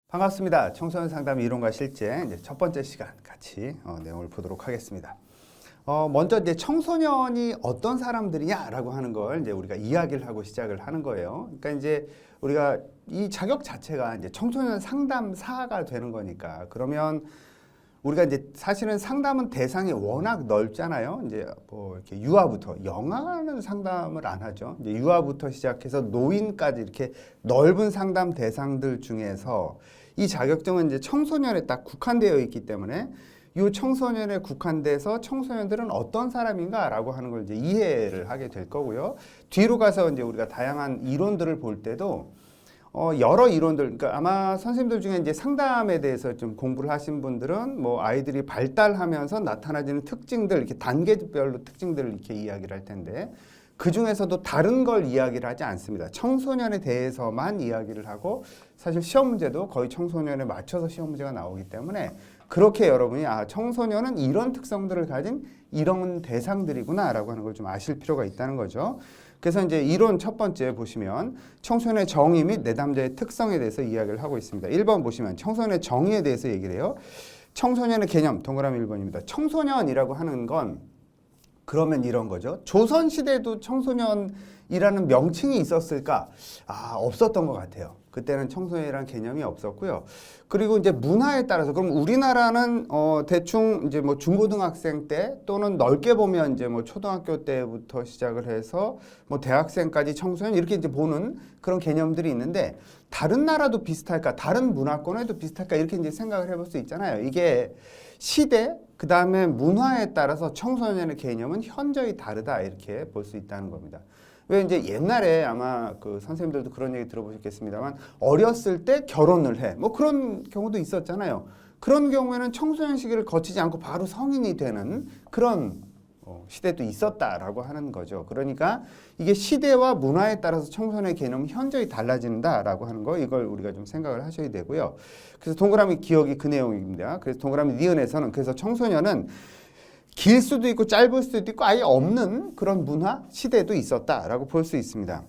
반갑습니다. 청소년 상담 이론과 실제 이제 첫 번째 시간 같이 내용을 보도록 하겠습니다. 먼저 이제 청소년이 어떤 사람들이냐라고 하는 걸 이제 우리가 이야기를 하고 시작을 하는 거예요. 그러니까 이제 우리가 이 자격 자체가 이제 청소년 상담사가 되는 거니까 그러면 우리가 이제 사실은 상담은 대상이 워낙 넓잖아요. 이제 뭐 이렇게 유아부터 영아는 상담을 안 하죠. 이제 유아부터 시작해서 노인까지 이렇게 넓은 상담 대상들 중에서 이 자격증은 이제 청소년에 딱 국한되어 있기 때문에 이 청소년에 국한돼서 청소년들은 어떤 사람인가라고 하는 걸 이제 이해를 하게 될 거고요. 뒤로 가서 이제 우리가 다양한 이론들을 볼 때도 여러 이론들, 그러니까 아마 선생님들 중에 이제 상담에 대해서 좀 공부를 하신 분들은 뭐 아이들이 발달하면서 나타나지는 특징들, 이렇게 단계별로 특징들을 이렇게 이야기를 할 텐데 그 중에서도 다른 걸 이야기를 하지 않습니다. 청소년에 대해서만 이야기를 하고 사실 시험 문제도 거의 청소년에 맞춰서 시험 문제가 나오기 때문에 그렇게 여러분이 청소년은 이런 특성들을 가진 이런 대상들이구나라고 하는 걸 좀 아실 필요가 있다는 거죠. 그래서 이제 이론 첫 번째 보시면 청소년의 정의 및 내담자의 특성에 대해서 이야기를 하고 있습니다. 1번 보시면 청소년의 정의에 대해서 얘기를 해요. 청소년의 개념, 동그라미 1번입니다. 청소년이라고 하는 건 그러면 이런 거죠. 조선시대에도 청소년이라는 명칭이 있었을까? 없었던 것 같아요. 그때는 청소년이라는 개념이 없었고요. 그리고 이제 문화에 따라서 그럼 우리나라는 대충 이제 뭐 중고등학생 때 또는 넓게 보면 이제 뭐 초등학교 때부터 시작을 해서 뭐 대학생까지 청소년 이렇게 이제 보는 그런 개념들이 있는데 다른 나라도 비슷할까? 다른 문화권에도 비슷할까? 이렇게 이제 생각을 해볼 수 있잖아요. 이게 시대 그 다음에 문화에 따라서 청소년의 개념은 현저히 다르다 이렇게 볼 수 있다는 겁니다. 왜 이제 옛날에 아마 그 선생님들도 그런 얘기 들어보셨겠습니다만 어렸을 때 결혼을 해. 뭐 그런 경우도 있었잖아요. 그런 경우에는 청소년 시기를 거치지 않고 바로 성인이 되는 그런 시대도 있었다라고 하는 거죠. 그러니까 이게 시대와 문화에 따라서 청소년의 개념이 현저히 달라진다라고 하는 거 이걸 우리가 좀 생각을 하셔야 되고요. 그래서 동그라미 기억이 그 내용입니다. 그래서 동그라미 니은에서는 그래서 청소년은 길 수도 있고 짧을 수도 있고 아예 없는 그런 문화 시대도 있었다라고 볼 수 있습니다.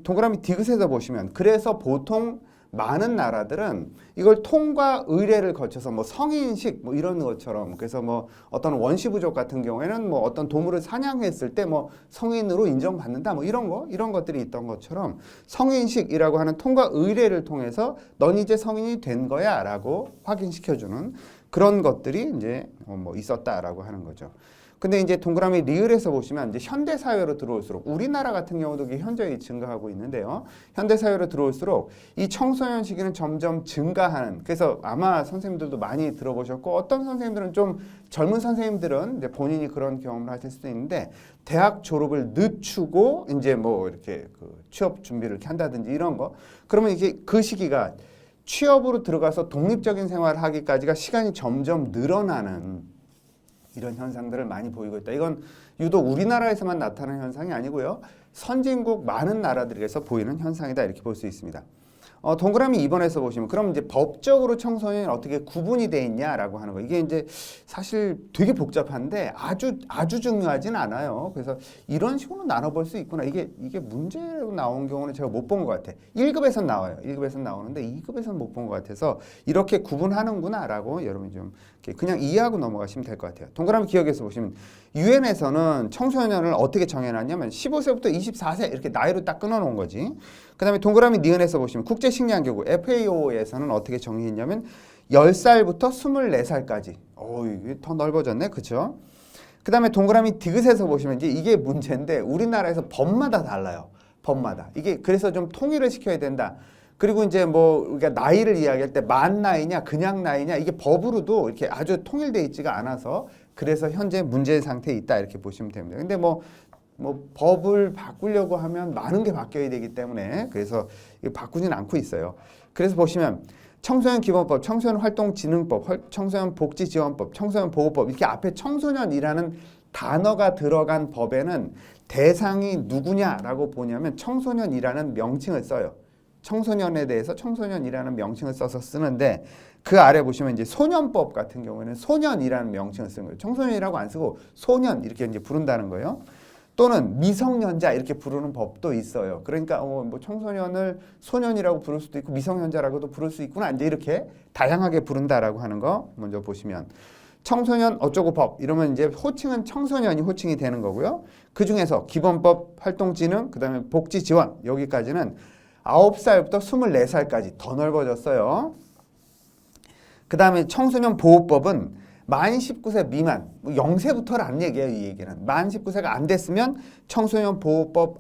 동그라미 디귿에서 보시면 그래서 보통 많은 나라들은 이걸 통과 의례를 거쳐서 뭐 성인식 뭐 이런 것처럼 그래서 뭐 어떤 원시 부족 같은 경우에는 뭐 어떤 동물을 사냥했을 때 뭐 성인으로 인정받는다 뭐 이런 것들이 있던 것처럼 성인식이라고 하는 통과 의례를 통해서 넌 이제 성인이 된 거야라고 확인시켜주는 그런 것들이 이제 뭐 있었다라고 하는 거죠. 근데 이제 동그라미 리을에서 보시면 이제 현대 사회로 들어올수록 우리나라 같은 경우도 현저히 증가하고 있는데요. 현대 사회로 들어올수록 이 청소년 시기는 점점 증가하는. 그래서 아마 선생님들도 많이 들어보셨고 어떤 선생님들은 좀 젊은 선생님들은 이제 본인이 그런 경험을 하실 수도 있는데 대학 졸업을 늦추고 이제 뭐 이렇게 그 취업 준비를 이렇게 한다든지 이런 거. 그러면 이게 그 시기가 취업으로 들어가서 독립적인 생활을 하기까지가 시간이 점점 늘어나는 이런 현상들을 많이 보이고 있다. 이건 유독 우리나라에서만 나타나는 현상이 아니고요. 선진국 많은 나라들에서 보이는 현상이다. 이렇게 볼 수 있습니다. 동그라미 2번에서 보시면 그럼 이제 법적으로 청소년이 어떻게 구분이 돼 있냐라고 하는 거. 이게 이제 사실 되게 복잡한데 아주 중요하진 않아요. 그래서 이런 식으로 나눠볼 수 있구나. 이게 문제로 나온 경우는 제가 못 본 것 같아. 1급에선 나와요. 1급에선 나오는데 2급에서는 못 본 것 같아서 이렇게 구분하는구나라고 여러분이 좀 그냥 이해하고 넘어가시면 될 것 같아요. 동그라미 기억에서 보시면 유엔에서는 청소년을 어떻게 정해놨냐면 15세부터 24세 이렇게 나이로 딱 끊어놓은 거지. 그 다음에 동그라미 니은에서 보시면 국제식량기구 FAO에서는 어떻게 정의했냐면 10살부터 24살까지. 이게 더 넓어졌네. 그렇죠? 그 다음에 동그라미 디귿에서 보시면 이게 문제인데 우리나라에서 법마다 달라요. 법마다. 이게 그래서 좀 통일을 시켜야 된다. 그리고 이제 뭐 우리가 나이를 이야기할 때 만 나이냐 그냥 나이냐 이게 법으로도 이렇게 아주 통일되어 있지가 않아서 그래서 현재 문제 상태에 있다 이렇게 보시면 됩니다. 근데 뭐 법을 바꾸려고 하면 많은 게 바뀌어야 되기 때문에 그래서 이거 바꾸진 않고 있어요. 그래서 보시면 청소년 기본법, 청소년 활동진흥법, 청소년 복지지원법, 청소년 보호법 이렇게 앞에 청소년이라는 단어가 들어간 법에는 대상이 누구냐라고 보냐면 청소년이라는 명칭을 써요. 청소년에 대해서 청소년이라는 명칭을 써서 쓰는데 그 아래 보시면 이제 소년법 같은 경우에는 소년이라는 명칭을 쓰는 거예요. 청소년이라고 안 쓰고 소년 이렇게 이제 부른다는 거예요. 또는 미성년자 이렇게 부르는 법도 있어요. 그러니까 뭐 청소년을 소년이라고 부를 수도 있고 미성년자라고도 부를 수 있구나. 이제 이렇게 다양하게 부른다라고 하는 거 먼저 보시면 청소년 어쩌고 법 이러면 이제 호칭은 청소년이 호칭이 되는 거고요. 그 중에서 기본법, 활동진흥, 그다음에 복지지원 여기까지는 9살부터 24살까지 더 넓어졌어요. 그 다음에 청소년 보호법은 만 19세 미만, 뭐 0세부터라는 얘기예요. 이 얘기는 만 19세가 안 됐으면 청소년 보호법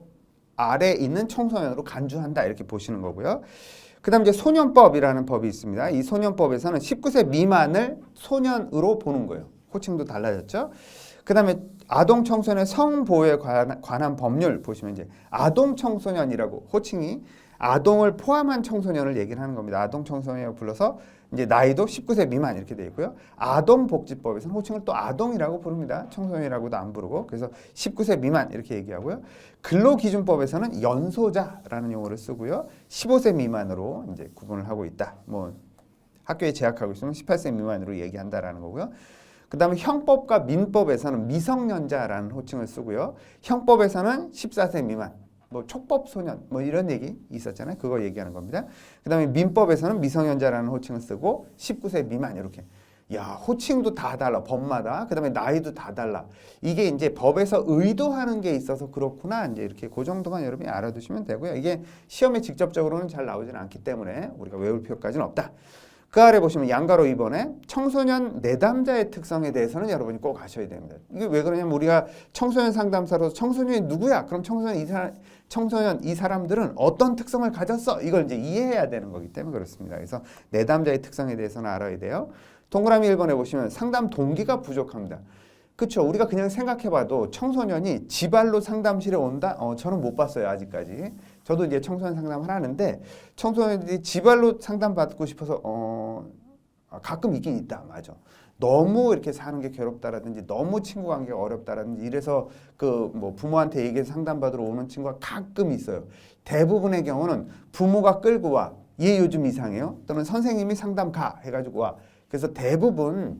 아래 있는 청소년으로 간주한다 이렇게 보시는 거고요. 그 다음 이제 소년법이라는 법이 있습니다. 이 소년법에서는 19세 미만을 소년으로 보는 거예요. 호칭도 달라졌죠. 그 다음에 아동 청소년의 성보호에 관한 법률 보시면 이제 아동 청소년이라고 호칭이 아동을 포함한 청소년을 얘기를 하는 겁니다. 아동 청소년이라고 불러서 이제 나이도 19세 미만 이렇게 되어 있고요. 아동복지법에서는 호칭을 또 아동이라고 부릅니다. 청소년이라고도 안 부르고 그래서 19세 미만 이렇게 얘기하고요. 근로기준법에서는 연소자라는 용어를 쓰고요. 15세 미만으로 이제 구분을 하고 있다. 뭐 학교에 재학하고 있으면 18세 미만으로 얘기한다라는 거고요. 그 다음에 형법과 민법에서는 미성년자라는 호칭을 쓰고요. 형법에서는 14세 미만, 뭐 촉법 소년, 뭐 이런 얘기 있었잖아요. 그거 얘기하는 겁니다. 그 다음에 민법에서는 미성년자라는 호칭을 쓰고 19세 미만 이렇게. 야, 호칭도 다 달라. 법마다. 그 다음에 나이도 다 달라. 이게 이제 법에서 의도하는 게 있어서 그렇구나. 이제 이렇게 그 정도만 여러분이 알아두시면 되고요. 이게 시험에 직접적으로는 잘 나오지는 않기 때문에 우리가 외울 필요까지는 없다. 그 아래 보시면 양가로 2번에 청소년 내담자의 특성에 대해서는 여러분이 꼭 아셔야 됩니다. 이게 왜 그러냐면 우리가 청소년 상담사로서 청소년이 누구야? 그럼 청소년 이 사람들은 어떤 특성을 가졌어? 이걸 이제 이해해야 되는 거기 때문에 그렇습니다. 그래서 내담자의 특성에 대해서는 알아야 돼요. 동그라미 1번에 보시면 상담 동기가 부족합니다. 그렇죠. 우리가 그냥 생각해봐도 청소년이 지발로 상담실에 온다? 저는 못 봤어요. 아직까지. 저도 이제 청소년 상담을 하는데 청소년들이 지발로 상담받고 싶어서 가끔 있긴 있다. 맞아. 너무 이렇게 사는 게 괴롭다라든지 너무 친구 관계가 어렵다라든지 이래서 그 뭐 부모한테 얘기해서 상담받으러 오는 친구가 가끔 있어요. 대부분의 경우는 부모가 끌고 와. 얘 요즘 이상해요. 또는 선생님이 상담 가 해가지고 와. 그래서 대부분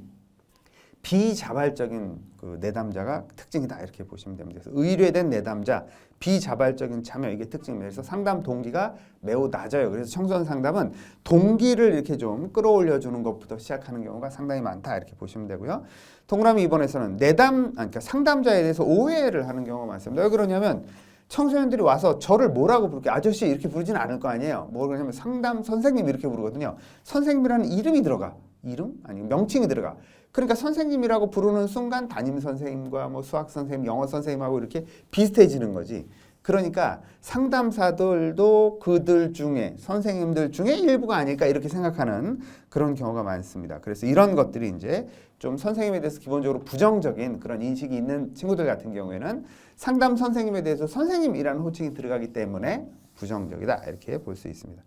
비자발적인 그 내담자가 특징이다 이렇게 보시면 됩니다. 그래서 의뢰된 내담자, 비자발적인 참여 이게 특징입니다. 그래서 상담 동기가 매우 낮아요. 그래서 청소년 상담은 동기를 이렇게 좀 끌어올려 주는 것부터 시작하는 경우가 상당히 많다 이렇게 보시면 되고요. 동그라미 2번에서는 그러니까 상담자에 대해서 오해를 하는 경우가 많습니다. 왜 그러냐면 청소년들이 와서 저를 뭐라고 부를게 아저씨 이렇게 부르지는 않을 거 아니에요. 뭐 그러냐면 상담 선생님 이렇게 부르거든요. 선생님이라는 이름이 들어가. 이름? 아니 명칭이 들어가. 그러니까 선생님이라고 부르는 순간 담임 선생님과 뭐 수학 선생님, 영어 선생님하고 이렇게 비슷해지는 거지. 그러니까 상담사들도 그들 중에 선생님들 중에 일부가 아닐까 이렇게 생각하는 그런 경우가 많습니다. 그래서 이런 것들이 이제 좀 선생님에 대해서 기본적으로 부정적인 그런 인식이 있는 친구들 같은 경우에는 상담 선생님에 대해서 선생님이라는 호칭이 들어가기 때문에 부정적이다 이렇게 볼 수 있습니다.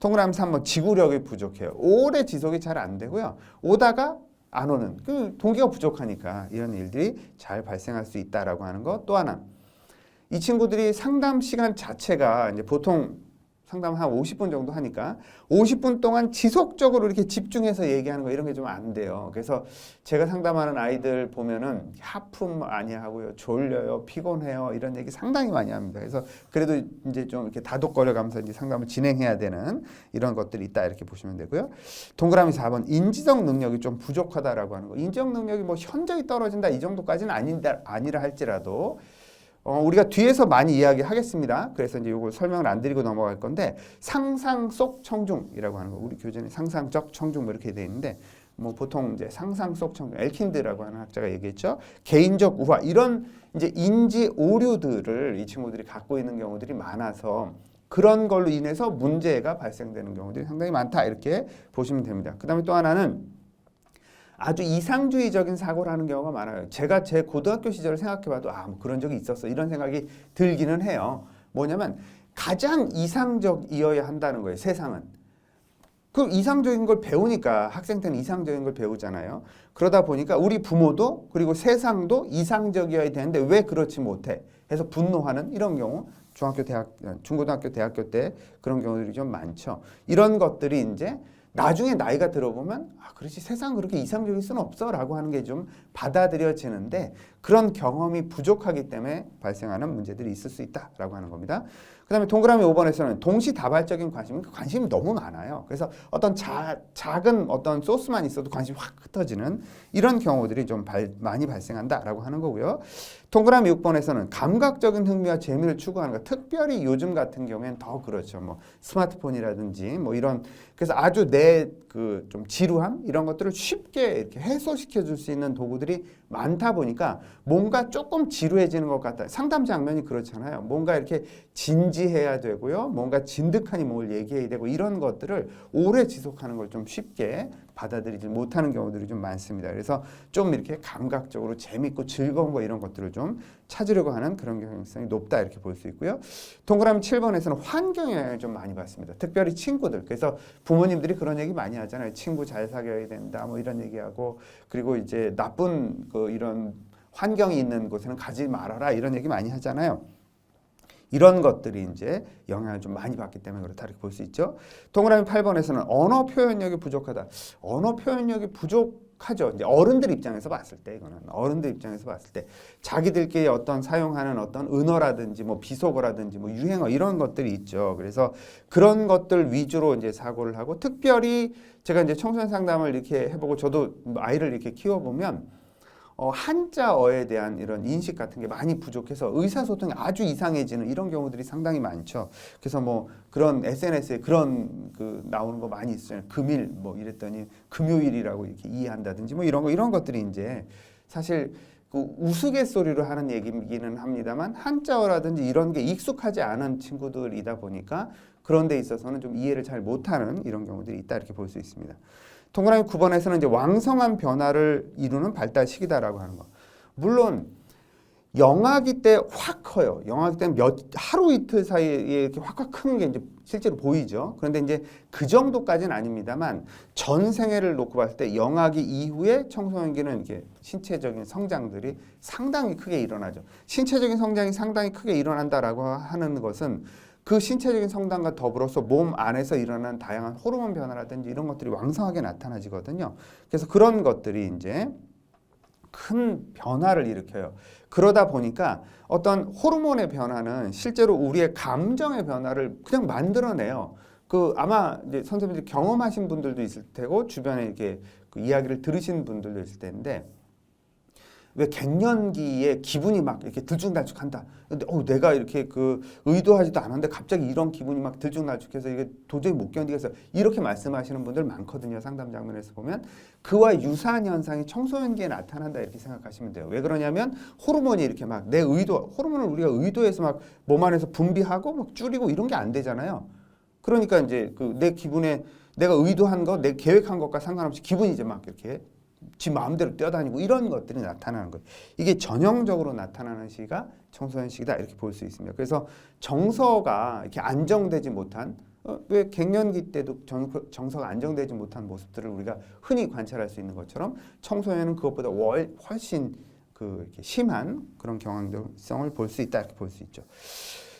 동그라미 3번 지구력이 부족해요. 오래 지속이 잘 안 되고요. 오다가 안 오는 그 동기가 부족하니까 이런 일들이 잘 발생할 수 있다라고 하는 것. 또 하나 이 친구들이 상담 시간 자체가 이제 보통 상담 한 50분 정도 하니까 50분 동안 지속적으로 이렇게 집중해서 얘기하는 거 이런 게 좀 안 돼요. 그래서 제가 상담하는 아이들 보면은 하품 많이 하고요. 졸려요. 피곤해요. 이런 얘기 상당히 많이 합니다. 그래서 그래도 이제 좀 이렇게 다독거려 가면서 이제 상담을 진행해야 되는 이런 것들이 있다 이렇게 보시면 되고요. 동그라미 4번 인지적 능력이 좀 부족하다라고 하는 거. 인지적 능력이 뭐 현저히 떨어진다 이 정도까지는 아니라 할지라도 우리가 뒤에서 많이 이야기하겠습니다. 그래서 이제 이걸 설명을 안 드리고 넘어갈 건데 상상 속 청중이라고 하는 거. 우리 교재는 상상적 청중 뭐 이렇게 돼 있는데 뭐 보통 이제 상상 속 청중 엘킨드라고 하는 학자가 얘기했죠. 개인적 우화 이런 이제 인지 오류들을 이 친구들이 갖고 있는 경우들이 많아서 그런 걸로 인해서 문제가 발생되는 경우들이 상당히 많다 이렇게 보시면 됩니다. 그다음에 또 하나는 아주 이상주의적인 사고를 하는 경우가 많아요. 제가 제 고등학교 시절을 생각해봐도 뭐 그런 적이 있었어 이런 생각이 들기는 해요. 뭐냐면 가장 이상적이어야 한다는 거예요. 세상은. 그 이상적인 걸 배우니까 학생 때는 이상적인 걸 배우잖아요. 그러다 보니까 우리 부모도 그리고 세상도 이상적이어야 되는데 왜 그렇지 못해 해서 분노하는 이런 경우 중고등학교, 대학교 때 그런 경우들이 좀 많죠. 이런 것들이 이제 나중에 나이가 들어보면 그렇지 세상 그렇게 이상적일 수는 없어라고 하는 게 좀 받아들여지는데 그런 경험이 부족하기 때문에 발생하는 문제들이 있을 수 있다라고 하는 겁니다. 그다음에 동그라미 5번에서는 동시다발적인 관심이 너무 많아요. 그래서 어떤 작은 어떤 소스만 있어도 관심이 확 흩어지는 이런 경우들이 좀 많이 발생한다라고 하는 거고요. 동그라미 6번에서는 감각적인 흥미와 재미를 추구하는 것. 특별히 요즘 같은 경우에는 더 그렇죠. 뭐 스마트폰이라든지 뭐 이런 그래서 아주 내 그 좀 지루함 이런 것들을 쉽게 이렇게 해소시켜 줄 수 있는 도구들이 많다 보니까 뭔가 조금 지루해지는 것 같아요. 상담 장면이 그렇잖아요. 뭔가 이렇게 진지해야 되고요. 뭔가 진득하니 뭘 얘기해야 되고 이런 것들을 오래 지속하는 걸 좀 쉽게 받아들이지 못하는 경우들이 좀 많습니다. 그래서 좀 이렇게 감각적으로 재밌고 즐거운 거 이런 것들을 좀 찾으려고 하는 그런 경향성이 높다 이렇게 볼 수 있고요. 동그라미 7번에서는 환경 영향을 좀 많이 받습니다. 특별히 친구들. 그래서 부모님들이 그런 얘기 많이 하잖아요. 친구 잘 사귀어야 된다 뭐 이런 얘기하고 그리고 이제 나쁜 그 이런 환경이 있는 곳에는 가지 말아라 이런 얘기 많이 하잖아요. 이런 것들이 이제 영향을 좀 많이 받기 때문에 그렇다 이렇게 볼 수 있죠. 동그라미 8번에서는 언어 표현력이 부족하다. 언어 표현력이 부족하죠. 이제 어른들 입장에서 봤을 때 이거는 어른들 입장에서 봤을 때 자기들끼리 어떤 사용하는 어떤 은어라든지 뭐 비속어라든지 뭐 유행어 이런 것들이 있죠. 그래서 그런 것들 위주로 이제 사고를 하고 특별히 제가 이제 청소년 상담을 이렇게 해보고 저도 아이를 이렇게 키워보면 한자어에 대한 이런 인식 같은 게 많이 부족해서 의사소통이 아주 이상해지는 이런 경우들이 상당히 많죠. 그래서 뭐 그런 SNS에 그런 그 나오는 거 많이 있어요. 금일 뭐 이랬더니 금요일이라고 이렇게 이해한다든지 뭐 이런 것들이 이제 사실 그 우스갯소리로 하는 얘기기는 합니다만 한자어라든지 이런 게 익숙하지 않은 친구들이다 보니까 그런 데 있어서는 좀 이해를 잘 못하는 이런 경우들이 있다 이렇게 볼 수 있습니다. 동그라미 9번에서는 이제 왕성한 변화를 이루는 발달 시기다라고 하는 거. 물론 영아기 때 확 커요. 영아기 때는 하루 이틀 사이에 이렇게 확 크는 게 이제 실제로 보이죠. 그런데 이제 그 정도까지는 아닙니다만 전 생애를 놓고 봤을 때 영아기 이후에 청소년기는 이렇게 신체적인 성장들이 상당히 크게 일어나죠. 신체적인 성장이 상당히 크게 일어난다라고 하는 것은 그 신체적인 성장과 더불어서 몸 안에서 일어나는 다양한 호르몬 변화라든지 이런 것들이 왕성하게 나타나지거든요. 그래서 그런 것들이 이제 큰 변화를 일으켜요. 그러다 보니까 어떤 호르몬의 변화는 실제로 우리의 감정의 변화를 그냥 만들어내요. 그 아마 이제 선생님들이 경험하신 분들도 있을 테고 주변에 이렇게 그 이야기를 들으신 분들도 있을 텐데 왜 갱년기에 기분이 막 이렇게 들쭉날쭉한다. 근데 내가 이렇게 그 의도하지도 않았는데 갑자기 이런 기분이 막 들쭉날쭉해서 이게 도저히 못 견디겠어. 이렇게 말씀하시는 분들 많거든요. 상담 장면에서 보면 그와 유사한 현상이 청소년기에 나타난다 이렇게 생각하시면 돼요. 왜 그러냐면 호르몬이 이렇게 막 내 의도 호르몬을 우리가 의도해서 막 몸 안에서 분비하고 막 줄이고 이런 게 안 되잖아요. 그러니까 이제 그 내 기분에 내가 의도한 거, 내 계획한 것과 상관없이 기분이 이제 막 이렇게 지 마음대로 뛰어다니고 이런 것들이 나타나는 거예요. 이게 전형적으로 나타나는 시기가 청소년 시기다 이렇게 볼 수 있습니다. 그래서 정서가 이렇게 안정되지 못한 왜 갱년기 때도 정서가 안정되지 못한 모습들을 우리가 흔히 관찰할 수 있는 것처럼 청소년은 그것보다 훨씬 그 이렇게 심한 그런 경향성을 볼 수 있다 이렇게 볼 수 있죠.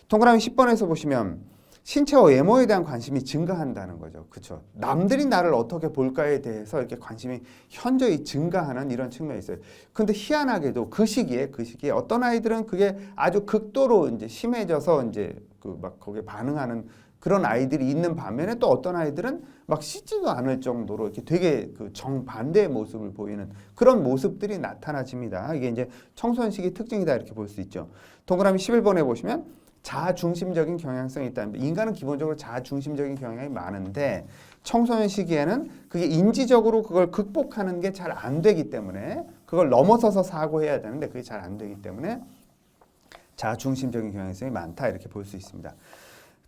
동그라미 10번에서 보시면 신체와 외모에 대한 관심이 증가한다는 거죠. 그렇죠. 남들이 나를 어떻게 볼까에 대해서 이렇게 관심이 현저히 증가하는 이런 측면이 있어요. 근데 희한하게도 그 시기에 어떤 아이들은 그게 아주 극도로 이제 심해져서 이제 그 막 거기에 반응하는 그런 아이들이 있는 반면에 또 어떤 아이들은 막 씻지도 않을 정도로 이렇게 되게 그 정반대의 모습을 보이는 그런 모습들이 나타나집니다. 이게 이제 청소년 시기 특징이다 이렇게 볼 수 있죠. 동그라미 11번에 보시면 자아중심적인 경향성이 있다는 인간은 기본적으로 자아중심적인 경향이 많은데 청소년 시기에는 그게 인지적으로 그걸 극복하는 게 잘 안 되기 때문에 그걸 넘어서서 사고해야 되는데 그게 잘 안 되기 때문에 자아중심적인 경향성이 많다 이렇게 볼 수 있습니다.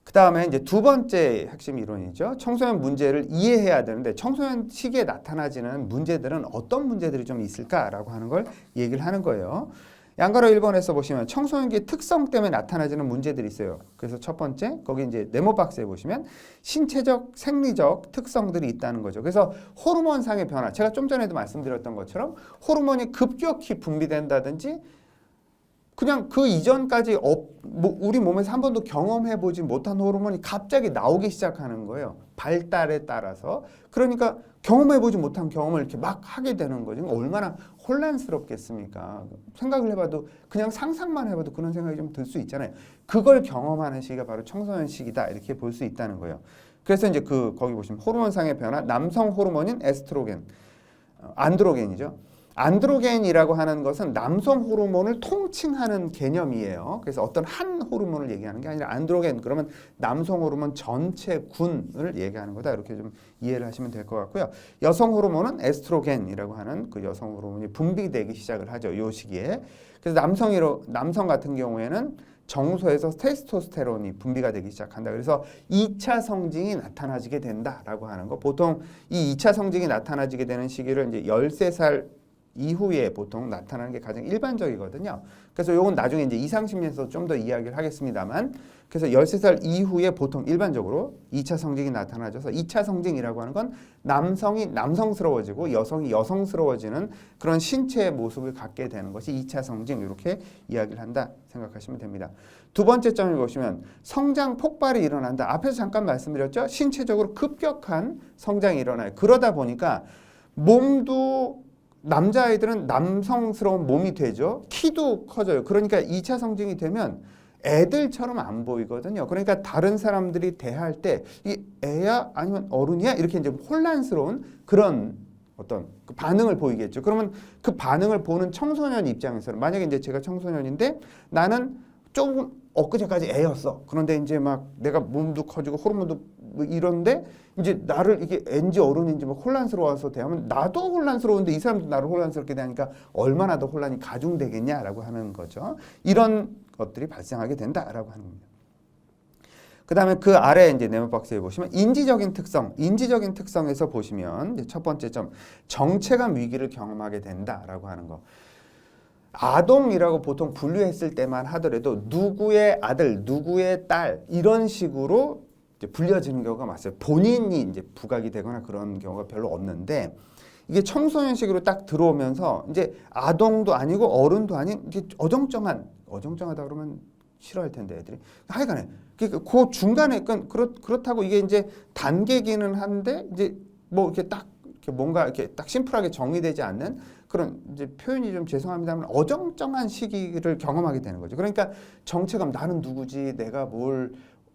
그 다음에 이제 두 번째 핵심 이론이죠. 청소년 문제를 이해해야 되는데 청소년 시기에 나타나지는 문제들은 어떤 문제들이 좀 있을까라고 하는 걸 얘기를 하는 거예요. 양가로 1번에서 보시면 청소년기의 특성 때문에 나타나지는 문제들이 있어요. 그래서 첫 번째, 거기 이제 네모 박스에 보시면 신체적, 생리적 특성들이 있다는 거죠. 그래서 호르몬상의 변화, 제가 좀 전에도 말씀드렸던 것처럼 호르몬이 급격히 분비된다든지 그냥 그 이전까지 우리 몸에서 한 번도 경험해보지 못한 호르몬이 갑자기 나오기 시작하는 거예요. 발달에 따라서 그러니까 경험해보지 못한 경험을 이렇게 막 하게 되는 거죠. 얼마나 혼란스럽겠습니까? 생각을 해봐도 그냥 상상만 해봐도 그런 생각이 좀 들 수 있잖아요. 그걸 경험하는 시기가 바로 청소년 시기다 이렇게 볼 수 있다는 거예요. 그래서 이제 거기 보시면 호르몬상의 변화, 남성 호르몬인 에스트로겐, 안드로겐이죠. 안드로겐이라고 하는 것은 남성 호르몬을 통칭하는 개념이에요. 그래서 어떤 한 호르몬을 얘기하는 게 아니라 안드로겐 그러면 남성 호르몬 전체 군을 얘기하는 거다. 이렇게 좀 이해를 하시면 될 것 같고요. 여성 호르몬은 에스트로겐이라고 하는 그 여성 호르몬이 분비되기 시작을 하죠. 이 시기에. 그래서 남성 같은 경우에는 정소에서 테스토스테론이 분비가 되기 시작한다. 그래서 2차 성징이 나타나지게 된다라고 하는 거. 보통 이 2차 성징이 나타나지게 되는 시기를 이제 13살 이후에 보통 나타나는 게 가장 일반적이거든요. 그래서 요건 나중에 이제 이상심리에서 좀 더 이야기를 하겠습니다만 그래서 13살 이후에 보통 일반적으로 2차 성징이 나타나져서 2차 성징이라고 하는 건 남성이 남성스러워지고 여성이 여성스러워지는 그런 신체의 모습을 갖게 되는 것이 2차 성징 이렇게 이야기를 한다 생각하시면 됩니다. 두 번째 점을 보시면 성장 폭발이 일어난다. 앞에서 잠깐 말씀드렸죠. 신체적으로 급격한 성장이 일어나요. 그러다 보니까 몸도 남자아이들은 남성스러운 몸이 되죠. 키도 커져요. 그러니까 2차 성징이 되면 애들처럼 안 보이거든요. 그러니까 다른 사람들이 대할 때 이 애야 아니면 어른이야 이렇게 이제 혼란스러운 그런 어떤 그 반응을 보이겠죠. 그러면 그 반응을 보는 청소년 입장에서는 만약에 이제 제가 청소년인데 나는 조금 엊그제까지 애였어. 그런데 이제 막 내가 몸도 커지고 호르몬도 뭐 이런데 이제 나를 이게 애인지 어른인지 막 혼란스러워서 대하면 나도 혼란스러운데 이 사람도 나를 혼란스럽게 대하니까 얼마나 더 혼란이 가중되겠냐라고 하는 거죠. 이런 것들이 발생하게 된다라고 하는 겁니다. 그 다음에 그 아래 이제 네모 박스에 보시면 인지적인 특성에서 보시면 이제 첫 번째 점, 정체감 위기를 경험하게 된다라고 하는 거. 아동이라고 보통 분류했을 때만 하더라도 누구의 아들, 누구의 딸 이런 식으로 이제 불려지는 경우가 많아요. 본인이 이제 부각이 되거나 그런 경우가 별로 없는데 이게 청소년식으로 딱 들어오면서 이제 아동도 아니고 어른도 아닌 이게 어정쩡하다 그러면 싫어할 텐데 애들이 하여간에 그 중간에 그렇다고 이게 이제 단계기는 한데 이제 뭐 이렇게 딱 이렇게 뭔가 이렇게 딱 심플하게 정리되지 않는 그런 이제 표현이 좀 죄송합니다만 어정쩡한 시기를 경험하게 되는 거죠. 그러니까 정체감 나는 누구지 내가 뭘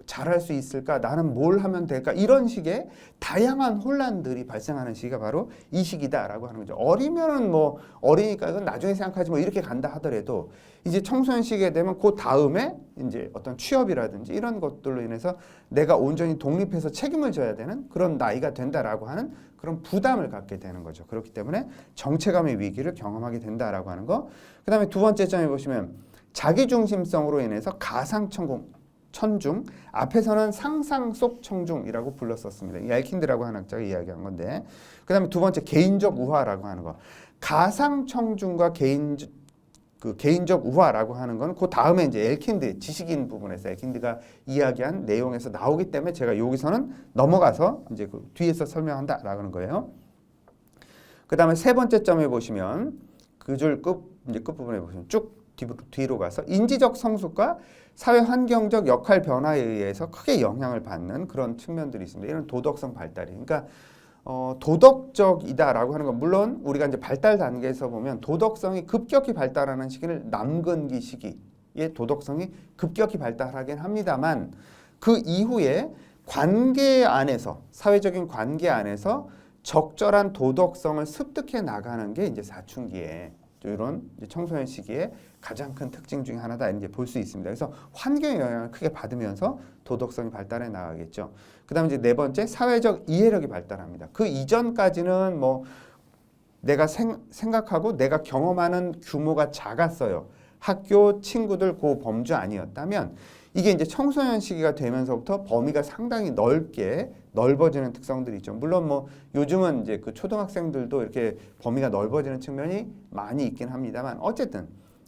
잘할 수 있을까 나는 뭘 하면 될까 이런 식의 다양한 혼란들이 발생하는 시기가 바로 이 시기다라고 하는 거죠. 어리면은 뭐 어리니까 이건 나중에 생각하지 뭐 이렇게 간다 하더라도 이제 청소년 시기에 되면 그 다음에 이제 어떤 취업이라든지 이런 것들로 인해서 내가 온전히 독립해서 책임을 져야 되는 그런 나이가 된다라고 하는 그런 부담을 갖게 되는 거죠. 그렇기 때문에 정체감의 위기를 경험하게 된다라고 하는 거. 그 다음에 두 번째 점에 보시면 자기중심성으로 인해서 가상천중, 앞에서는 상상 속 청중이라고 불렀었습니다. 이 알킨드라고 하는 학자가 이야기한 건데 그 다음에 두 번째 개인적 우화라고 하는 거. 가상청중과 개인적 우화라고 하는 건 그 다음에 이제 엘킨드 지식인 부분에서 엘킨드가 이야기한 내용에서 나오기 때문에 제가 여기서는 넘어가서 이제 그 뒤에서 설명한다라고 하는 거예요. 그 다음에 세 번째 점에 보시면 그 줄 끝부분에 보시면 쭉 뒤로 가서 인지적 성숙과 사회 환경적 역할 변화에 의해서 크게 영향을 받는 그런 측면들이 있습니다. 이런 도덕성 발달이. 그러니까 도덕적이다라고 하는 건 물론 우리가 이제 발달 단계에서 보면 도덕성이 급격히 발달하는 시기를 남근기 시기에 도덕성이 급격히 발달하긴 합니다만 그 이후에 관계 안에서 사회적인 관계 안에서 적절한 도덕성을 습득해 나가는 게 이제 사춘기에 이런 청소년 시기에 가장 큰 특징 중에 하나다 이제 볼 수 있습니다. 그래서 환경의 영향을 크게 받으면서 도덕성이 발달해 나가겠죠. 그다음에 이제 네 번째 사회적 이해력이 발달합니다. 그 이전까지는 뭐 내가 생각하고 내가 경험하는 규모가 작았어요. 학교 친구들 그 범주 아니었다면 이게 이제 청소년 시기가 되면서부터 범위가 상당히 넓어지는 특성들이 있죠. 물론 뭐 요즘은 이제 그 초등학생들도 이렇게 범위가 넓어지는 측면이 많이 있긴 합니다만 어쨌든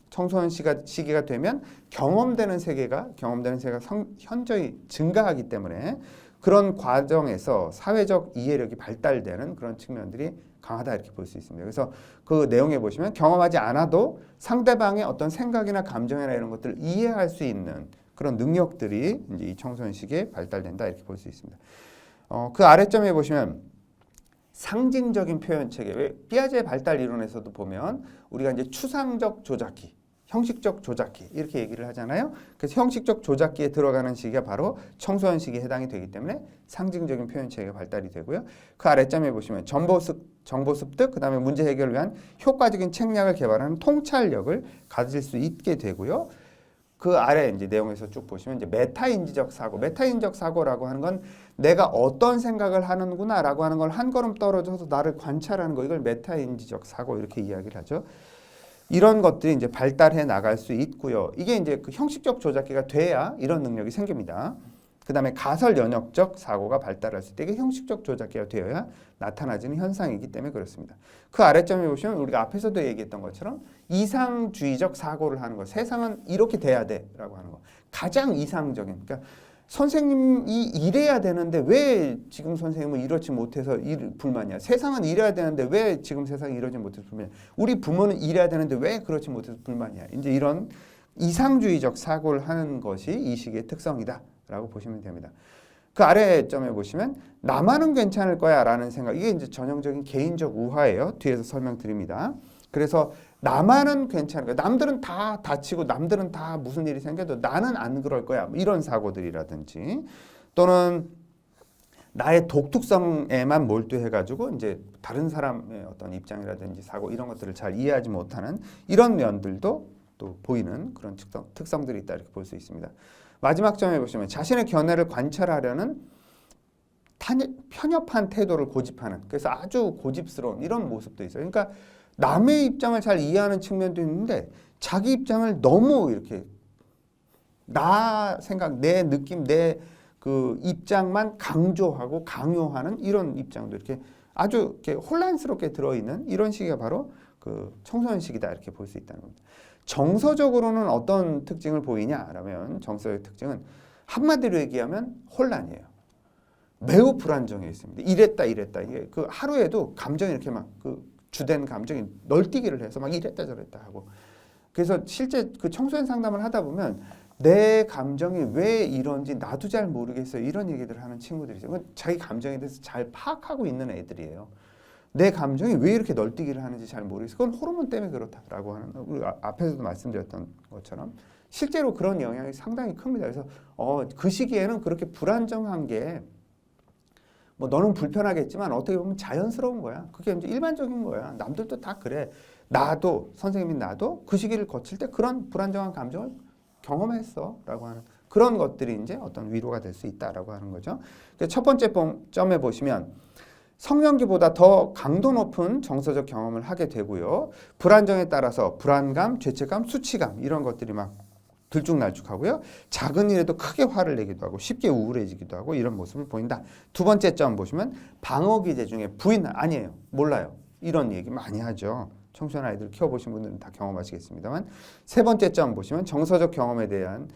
청소년 시기가 되면 경험되는 세계가 현저히 증가하기 때문에 그런 과정에서 사회적 이해력이 발달되는 그런 측면들이 강하다 이렇게 볼 수 있습니다. 그래서 그 내용에 보시면 경험하지 않아도 상대방의 어떤 생각이나 감정이나 이런 것들을 이해할 수 있는 그런 능력들이 이제 이 청소년 시기에 발달된다 이렇게 볼 수 있습니다. 그 아래점에 보시면 상징적인 표현 체계. 왜 피아제 발달 이론에서도 보면 우리가 이제 추상적 조작기, 형식적 조작기 이렇게 얘기를 하잖아요. 그래서 형식적 조작기에 들어가는 시기가 바로 청소년 시기에 해당이 되기 때문에 상징적인 표현 체계가 발달이 되고요. 그 아래점에 보시면 정보 습득, 그다음에 문제 해결을 위한 효과적인 책략을 개발하는 통찰력을 가질 수 있게 되고요. 그 아래 이제 내용에서 쭉 보시면 이제 메타인지적 사고, 메타인지적 사고라고 하는 건 내가 어떤 생각을 하는구나라고 하는 걸 한 걸음 떨어져서 나를 관찰하는 거, 이걸 메타인지적 사고 이렇게 이야기를 하죠. 이런 것들이 이제 발달해 나갈 수 있고요. 이게 이제 그 형식적 조작기가 돼야 이런 능력이 생깁니다. 그 다음에 가설 연역적 사고가 발달할 수 있다. 이게 형식적 조작기가 되어야 나타나지는 현상이기 때문에 그렇습니다. 그 아래점에 보시면 우리가 앞에서도 얘기했던 것처럼 이상주의적 사고를 하는 것. 세상은 이렇게 돼야 돼라고 하는 것. 가장 이상적인. 그러니까 선생님이 이래야 되는데 왜 지금 선생님은 이렇지 못해서 불만이야. 세상은 이래야 되는데 왜 지금 세상이 이러지 못해서 불만이야. 우리 부모는 이래야 되는데 왜 그렇지 못해서 불만이야. 이제 이런 이상주의적 사고를 하는 것이 이 시기의 특성이다 라고 보시면 됩니다. 그 아래 점에 보시면 나만은 괜찮을 거야 라는 생각. 이게 이제 전형적인 개인적 우화예요. 뒤에서 설명드립니다. 그래서 나만은 괜찮을 거야. 남들은 다 다치고 남들은 다 무슨 일이 생겨도 나는 안 그럴 거야. 이런 사고들이라든지 또는 나의 독특성에만 몰두해가지고 이제 다른 사람의 어떤 입장이라든지 사고 이런 것들을 잘 이해하지 못하는 이런 면들도 또 보이는 그런 특성들이 있다 이렇게 볼 수 있습니다. 마지막 점에 보시면 자신의 견해를 관찰하려는 편협한 태도를 고집하는, 그래서 아주 고집스러운 이런 모습도 있어요. 그러니까 남의 입장을 잘 이해하는 측면도 있는데 자기 입장을 너무 이렇게 나 생각, 내 느낌, 내 그 입장만 강조하고 강요하는 이런 입장도 이렇게 아주 이렇게 혼란스럽게 들어있는 이런 시기가 바로 그 청소년 시기다 이렇게 볼 수 있다는 겁니다. 정서적으로는 어떤 특징을 보이냐라면 정서의 특징은 한마디로 얘기하면 혼란이에요. 매우 불안정해 있습니다. 이랬다 이게 그 하루에도 감정이 이렇게 막 그 주된 감정이 널뛰기를 해서 막 이랬다 저랬다 하고, 그래서 실제 그 청소년 상담을 하다 보면 내 감정이 왜 이런지 나도 잘 모르겠어요 이런 얘기들을 하는 친구들이 있어요. 자기 감정에 대해서 잘 파악하고 있는 애들이에요. 내 감정이 왜 이렇게 널뛰기를 하는지 잘 모르겠어요. 그건 호르몬 때문에 그렇다라고 하는, 우리 앞에서도 말씀드렸던 것처럼 실제로 그런 영향이 상당히 큽니다. 그래서 그 시기에는 그렇게 불안정한 게 뭐 너는 불편하겠지만 어떻게 보면 자연스러운 거야. 그게 이제 일반적인 거야. 남들도 다 그래. 나도, 선생님인 나도 그 시기를 거칠 때 그런 불안정한 감정을 경험했어라고 하는 그런 것들이 이제 어떤 위로가 될 수 있다라고 하는 거죠. 첫 번째 점에 보시면 성년기보다 더 강도 높은 정서적 경험을 하게 되고요. 불안정에 따라서 불안감, 죄책감, 수치감 이런 것들이 막 들쭉날쭉하고요. 작은 일에도 크게 화를 내기도 하고 쉽게 우울해지기도 하고 이런 모습을 보인다. 두 번째 점 보시면 방어기제 중에 부인 아니에요. 몰라요. 이런 얘기 많이 하죠. 청소년 아이들 키워보신 분들은 다 경험하시겠습니다만, 세 번째 점 보시면 정서적 경험에 대한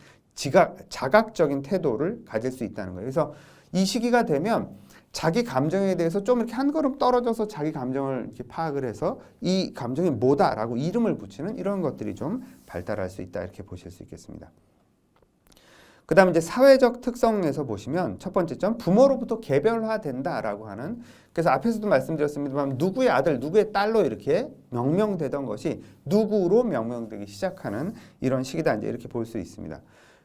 자각적인 태도를 가질 수 있다는 거예요. 그래서 이 시기가 되면 자기 감정에 대해서 좀 이렇게 한 걸음 떨어져서 자기 감정을 이렇게 파악을 해서 이 감정이 뭐다라고 이름을 붙이는 이런 것들이 좀 발달할 수 있다 이렇게 보실 수 있겠습니다. 그 다음에 이제 사회적 특성에서 보시면 첫 번째 점 부모로부터 개별화된다라고 하는, 그래서 앞에서도 말씀드렸습니다만 누구의 아들, 누구의 딸로 이렇게 명명되던 것이 누구로 명명되기 시작하는 이런 시기다 이제 이렇게 볼 수 있습니다.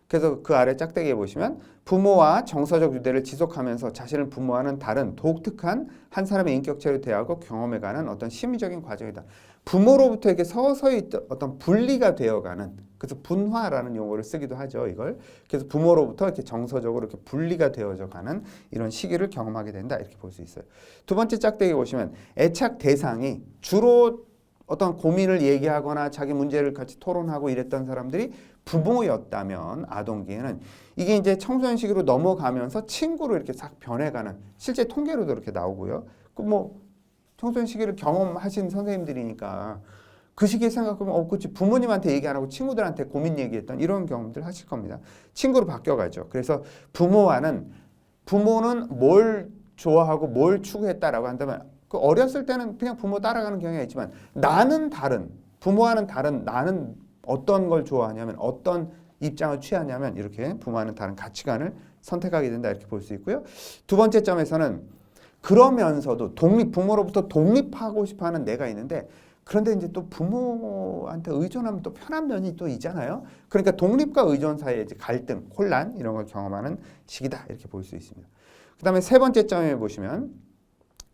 그래서 그 아래 짝대기에 보시면 부모와 정서적 유대를 지속하면서 자신을 부모와는 다른 독특한 한 사람의 인격체로 대하고 경험해가는 어떤 심리적인 과정이다. 부모로부터 이렇게 서서히 어떤 분리가 되어가는, 그래서 분화라는 용어를 쓰기도 하죠, 이걸. 그래서 부모로부터 이렇게 정서적으로 이렇게 분리가 되어져가는 이런 시기를 경험하게 된다 이렇게 볼 수 있어요. 두 번째 짝대기 보시면 애착 대상이 주로 어떤 고민을 얘기하거나 자기 문제를 같이 토론하고 이랬던 사람들이 부모였다면 아동기에는 이게 이제 청소년 시기로 넘어가면서 친구로 이렇게 싹 변해가는, 실제 통계로도 이렇게 나오고요. 그 뭐 청소년 시기를 경험하신 선생님들이니까 그 시기에 생각하면 그치 부모님한테 얘기 안 하고 친구들한테 고민 얘기했던 이런 경험들 하실 겁니다. 친구로 바뀌어가죠. 그래서 부모는 뭘 좋아하고 뭘 추구했다라고 한다면 그 어렸을 때는 그냥 부모 따라가는 경향이 있지만 나는 다른, 부모와는 다른 나는 어떤 걸 좋아하냐면 어떤 입장을 취하냐면 이렇게 부모와는 다른 가치관을 선택하게 된다 이렇게 볼 수 있고요. 두 번째 점에서는 그러면서도 부모로부터 독립하고 싶어하는 내가 있는데 그런데 이제 또 부모한테 의존하면 또 편한 면이 또 있잖아요. 그러니까 독립과 의존 사이에 이제 갈등, 혼란 이런 걸 경험하는 시기다 이렇게 볼 수 있습니다. 그다음에 세 번째 점에 보시면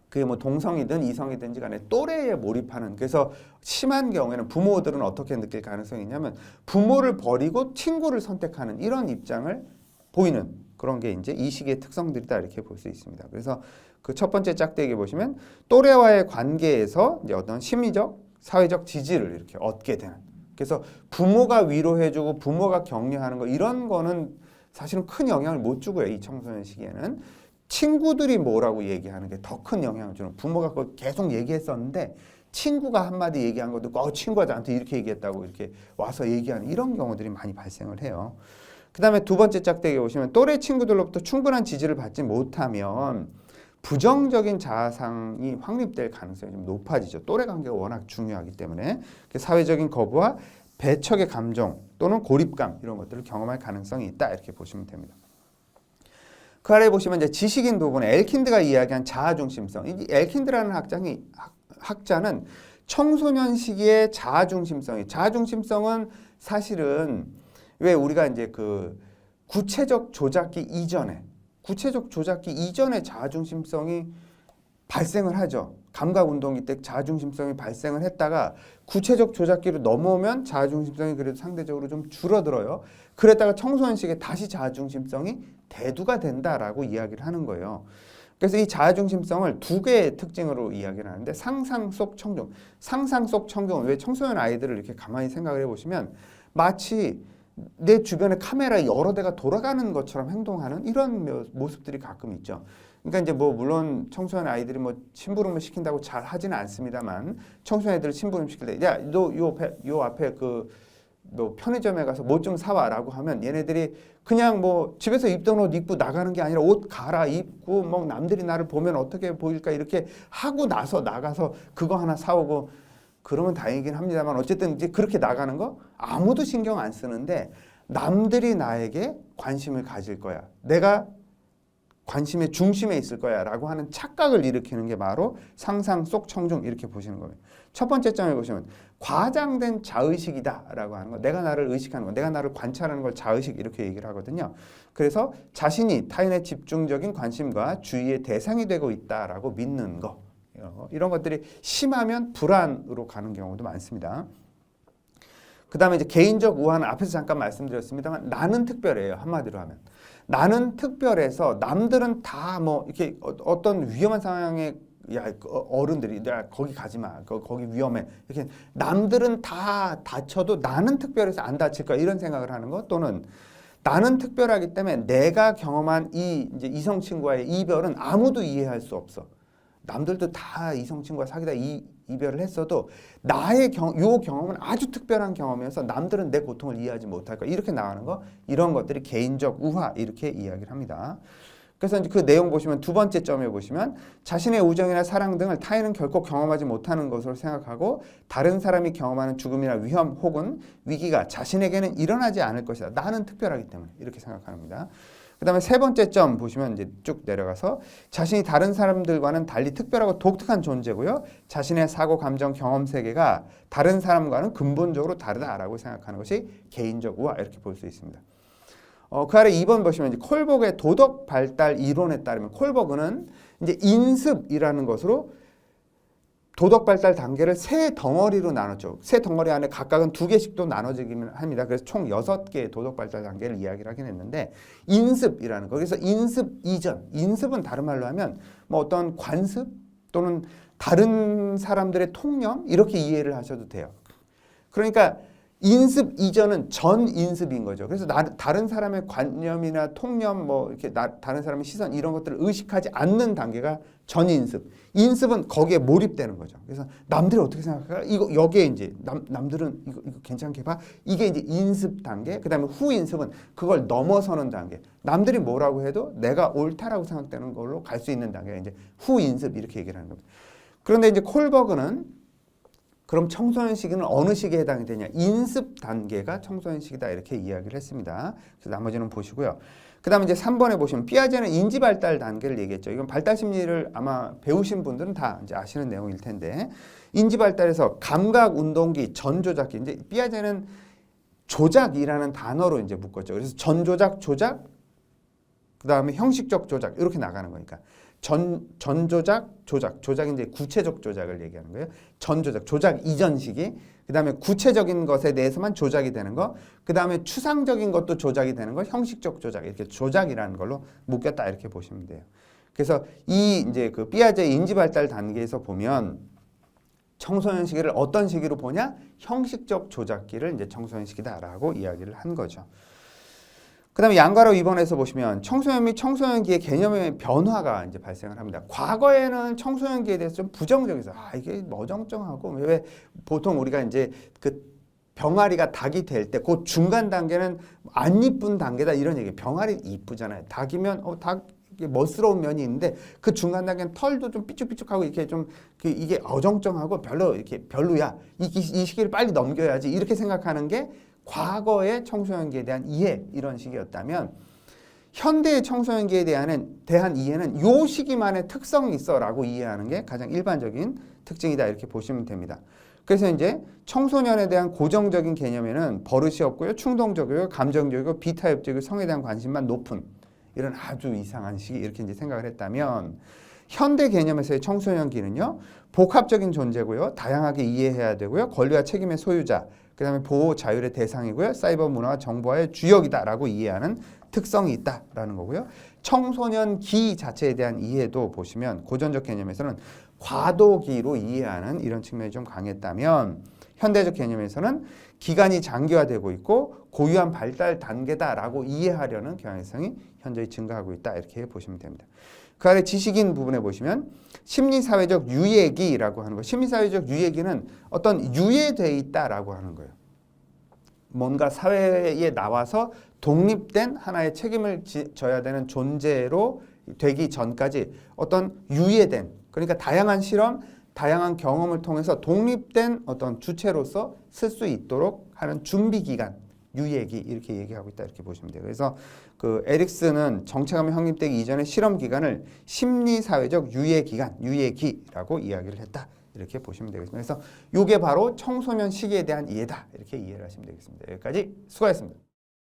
그게 뭐 동성이든 이성이든지 간에 또래에 몰입하는 그래서 심한 경우에는 부모들은 어떻게 느낄 가능성이 있냐면 부모를 버리고 친구를 선택하는 이런 입장을 보이는 그런 게 이제 이 시기의 특성들이다 이렇게 볼 수 있습니다. 그래서 그 첫 번째 짝대기에 보시면 또래와의 관계에서 이제 어떤 심리적, 사회적 지지를 이렇게 얻게 되는. 그래서 부모가 위로해주고 부모가 격려하는 거 이런 거는 사실은 큰 영향을 못 주고요. 이 청소년 시기에는 친구들이 뭐라고 얘기하는 게 더 큰 영향을 주는. 부모가 그걸 계속 얘기했었는데 친구가 한마디 얘기한 것도 친구가 나한테 이렇게 얘기했다고 이렇게 와서 얘기하는 이런 경우들이 많이 발생을 해요. 그 다음에 두 번째 짝대기에 보시면 또래 친구들로부터 충분한 지지를 받지 못하면 부정적인 자아상이 확립될 가능성이 좀 높아지죠. 또래 관계가 워낙 중요하기 때문에 사회적인 거부와 배척의 감정 또는 고립감 이런 것들을 경험할 가능성이 있다 이렇게 보시면 됩니다. 그 아래에 보시면 이제 지식인 부분에 엘킨드가 이야기한 자아중심성. 이 엘킨드라는 학자는 청소년 시기의 자아중심성은 사실은 왜 우리가 이제 그 구체적 조작기 이전에 자아중심성이 발생을 하죠. 감각운동기 때 자아중심성이 발생을 했다가 구체적 조작기로 넘어오면 자아중심성이 그래도 상대적으로 좀 줄어들어요. 그랬다가 청소년 시기에 다시 자아중심성이 대두가 된다라고 이야기를 하는 거예요. 그래서 이 자아중심성을 두 개의 특징으로 이야기를 하는데 상상 속 청중은 왜 청소년 아이들을 이렇게 가만히 생각을 해보시면 마치 내 주변에 카메라 여러 대가 돌아가는 것처럼 행동하는 이런 모습들이 가끔 있죠. 그러니까 이제 뭐 물론 청소년 아이들이 뭐 심부름을 시킨다고 잘 하지는 않습니다만 청소년 아이들을 심부름 시킬 때 야, 너 요 앞에 그 뭐 편의점에 가서 뭐 좀 사와라고 하면 얘네들이 그냥 뭐 집에서 입던 옷 입고 나가는 게 아니라 옷 갈아입고 뭐 남들이 나를 보면 어떻게 보일까 이렇게 하고 나서 나가서 그거 하나 사오고 그러면 다행이긴 합니다만 어쨌든 이제 그렇게 나가는 거 아무도 신경 안 쓰는데 남들이 나에게 관심을 가질 거야. 내가 관심의 중심에 있을 거야 라고 하는 착각을 일으키는 게 바로 상상 속 청중 이렇게 보시는 거예요. 첫 번째 점에 보시면 과장된 자의식이다 라고 하는 거. 내가 나를 의식하는 거. 내가 나를 관찰하는 걸 자의식 이렇게 얘기를 하거든요. 그래서 자신이 타인의 집중적인 관심과 주의의 대상이 되고 있다라고 믿는 거. 이런 것들이 심하면 불안으로 가는 경우도 많습니다. 그 다음에 이제 개인적 우화는 앞에서 잠깐 말씀드렸습니다만 나는 특별해요. 한마디로 하면. 나는 특별해서 남들은 다 뭐 이렇게 어떤 위험한 상황에 야 어른들이 야 거기 가지 마. 거기 위험해. 이렇게 남들은 다 다쳐도 나는 특별해서 안 다칠 거야. 이런 생각을 하는 것 또는 나는 특별하기 때문에 내가 경험한 이 이제 이성 친구와의 이별은 아무도 이해할 수 없어. 남들도 다 이성 친구와 사귀다 이별을 했어도 나의 요 경험은 아주 특별한 경험이어서 남들은 내 고통을 이해하지 못할 거야. 이렇게 나가는 거 이런 것들이 개인적 우화 이렇게 이야기를 합니다. 그래서 이제 그 내용 보시면 두 번째 점에 보시면 자신의 우정이나 사랑 등을 타인은 결코 경험하지 못하는 것으로 생각하고 다른 사람이 경험하는 죽음이나 위험 혹은 위기가 자신에게는 일어나지 않을 것이다. 나는 특별하기 때문에 이렇게 생각합니다. 그 다음에 세 번째 점 보시면 이제 쭉 내려가서 자신이 다른 사람들과는 달리 특별하고 독특한 존재고요. 자신의 사고, 감정, 경험 세계가 다른 사람과는 근본적으로 다르다라고 생각하는 것이 개인적 우화 이렇게 볼 수 있습니다. 그 아래 2번 보시면 이제 콜버그의 도덕 발달 이론에 따르면 콜버그는 이제 인습이라는 것으로 도덕 발달 단계를 세 덩어리로 나눴죠. 세 덩어리 안에 각각은 2개씩도 나눠지기는 합니다. 그래서 총 6개의 도덕 발달 단계를 이야기를 하긴 했는데 인습이라는 거. 그래서 인습 이전. 인습은 다른 말로 하면 뭐 어떤 관습 또는 다른 사람들의 통념 이렇게 이해를 하셔도 돼요. 그러니까 인습 이전은 전 인습인 거죠. 그래서 다른 사람의 관념이나 통념, 뭐 이렇게 다른 사람의 시선 이런 것들을 의식하지 않는 단계가 전 인습. 인습은 거기에 몰입되는 거죠. 그래서 남들이 어떻게 생각할까? 이거 여기에 이제 남들은 이거 괜찮게 봐. 이게 이제 인습 단계. 그다음에 후 인습은 그걸 넘어서는 단계. 남들이 뭐라고 해도 내가 옳다라고 생각되는 걸로 갈 수 있는 단계가 이제 후 인습 이렇게 얘기를 하는 겁니다. 그런데 이제 콜버그는 그럼 청소년 시기는 어느 시기에 해당이 되냐? 인습 단계가 청소년 시기다 이렇게 이야기를 했습니다. 그래서 나머지는 보시고요. 그 다음에 이제 3번에 보시면 피아제는 인지 발달 단계를 얘기했죠. 이건 발달 심리를 아마 배우신 분들은 다 이제 아시는 내용일 텐데 인지 발달에서 감각 운동기 전조작기 이제 피아제는 조작이라는 단어로 이제 묶었죠. 그래서 전조작 조작 그 다음에 형식적 조작 이렇게 나가는 거니까 전조작 조작이 이제 구체적 조작을 얘기하는 거예요. 전조작 조작 이전 시기 그 다음에 구체적인 것에 대해서만 조작이 되는 거, 그 다음에 추상적인 것도 조작이 되는 거, 형식적 조작 이렇게 조작이라는 걸로 묶였다 이렇게 보시면 돼요. 그래서 이 이제 그 피아제 인지 발달 단계에서 보면 청소년 시기를 어떤 시기로 보냐? 형식적 조작기를 이제 청소년 시기다라고 이야기를 한 거죠. 그 다음에 양가로 2번에서 보시면 청소년 및 청소년기의 개념의 변화가 이제 발생을 합니다. 과거에는 청소년기에 대해서 좀 부정적이어서 이게 어정쩡하고 왜 보통 우리가 이제 그 병아리가 닭이 될 때 그 중간 단계는 안 이쁜 단계다 이런 얘기예요. 병아리 이쁘잖아요. 닭이면 닭 멋스러운 면이 있는데 그 중간 단계는 털도 좀 삐죽삐죽하고 이렇게 좀 이게 어정쩡하고 별로야. 이 시기를 빨리 넘겨야지 이렇게 생각하는 게 과거의 청소년기에 대한 이해 이런 식이었다면 현대의 청소년기에 대한 이해는 요 시기만의 특성이 있어라고 이해하는 게 가장 일반적인 특징이다 이렇게 보시면 됩니다. 그래서 이제 청소년에 대한 고정적인 개념에는 버릇이 없고요, 충동적이고 감정적이고 비타협적이고 성에 대한 관심만 높은 이런 아주 이상한 시기 이렇게 이제 생각을 했다면 현대 개념에서의 청소년기는요 복합적인 존재고요, 다양하게 이해해야 되고요, 권리와 책임의 소유자, 그 다음에 보호 자율의 대상이고요, 사이버 문화와 정보화의 주역이다라고 이해하는 특성이 있다라는 거고요. 청소년기 자체에 대한 이해도 보시면 고전적 개념에서는 과도기로 이해하는 이런 측면이 좀 강했다면 현대적 개념에서는 기간이 장기화되고 있고 고유한 발달 단계다라고 이해하려는 경향성이 현저히 증가하고 있다 이렇게 보시면 됩니다. 그 아래 지식인 부분에 보시면 심리사회적 유예기라고 하는 거. 심리사회적 유예기는 어떤 유예돼 있다라고 하는 거예요. 뭔가 사회에 나와서 독립된 하나의 책임을 져야 되는 존재로 되기 전까지 어떤 유예된, 그러니까 다양한 실험, 다양한 경험을 통해서 독립된 어떤 주체로서 쓸 수 있도록 하는 준비 기간, 유예기 이렇게 얘기하고 있다 이렇게 보시면 돼요. 그래서 그 에릭슨은 정체감이 확립되기 이전의 실험 기간을 심리사회적 유예 기간, 유예기라고 이야기를 했다. 이렇게 보시면 되겠습니다. 그래서 이게 바로 청소년 시기에 대한 이해다. 이렇게 이해를 하시면 되겠습니다. 여기까지 수고하셨습니다.